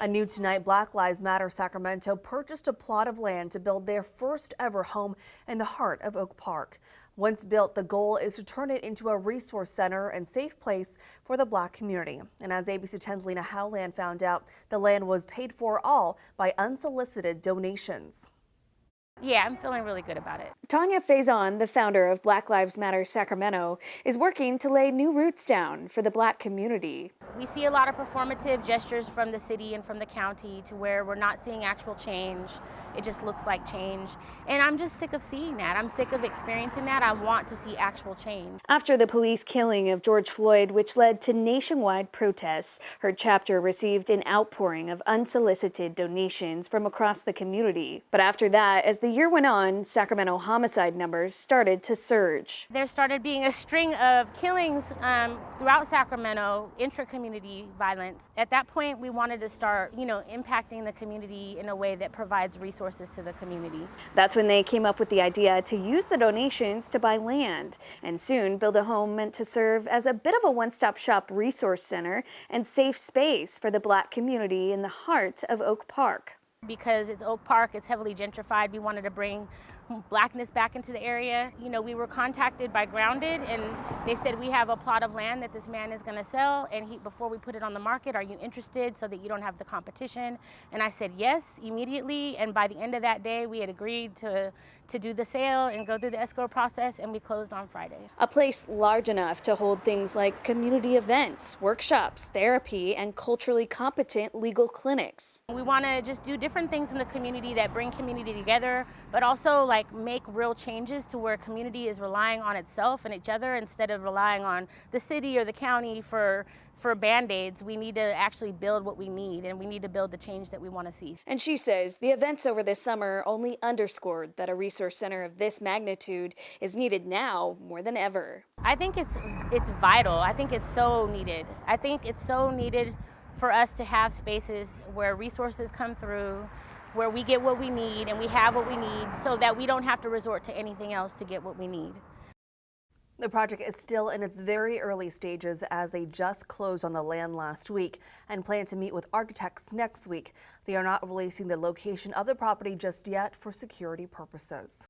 New tonight, Black Lives Matter Sacramento purchased a plot of land to build their first ever home in the heart of Oak Park. Once built, the goal is to turn it into a resource center and safe place for the Black community. And as ABC 10's Lena Howland found out, the land was paid for all by unsolicited donations. Yeah, I'm feeling really good about it. Tanya Faison, the founder of Black Lives Matter Sacramento, is working to lay new roots down for the Black community. We see a lot of performative gestures from the city and from the county to where we're not seeing actual change. It just looks like change. And I'm just sick of seeing that. I'm sick of experiencing that. I want to see actual change. After the police killing of George Floyd, which led to nationwide protests, her chapter received an outpouring of unsolicited donations from across the community. But after that, as the year went on, Sacramento homicide numbers started to surge. There started being a string of killings throughout Sacramento, intra-community violence. At that point, we wanted to start, impacting the community in a way that provides resources to the community. That's when they came up with the idea to use the donations to buy land and soon build a home meant to serve as a bit of a one-stop shop resource center and safe space for the Black community in the heart of Oak Park. Because it's Oak Park, it's heavily gentrified. We wanted to bring Blackness back into the area. We were contacted by Grounded, and they said, we have a plot of land that this man is going to sell, and before we put it on the market, are you interested so that you don't have the competition? And I said yes immediately, and by the end of that day, we had agreed to do the sale and go through the escrow process, and we closed on Friday. A place large enough to hold things like community events, workshops, therapy, and culturally competent legal clinics. We want to just do different things in the community that bring community together, but also make real changes to where community is relying on itself and each other instead of relying on the city or the county for Band-Aids. We need to actually build what we need, and we need to build the change that we want to see. And she says the events over this summer only underscored that a resource center of this magnitude is needed now more than ever. I think it's vital. I think it's so needed. I think it's so needed for us to have spaces where resources come through, where we get what we need and we have what we need so that we don't have to resort to anything else to get what we need. The project is still in its very early stages as they just closed on the land last week and plan to meet with architects next week. They are not releasing the location of the property just yet for security purposes.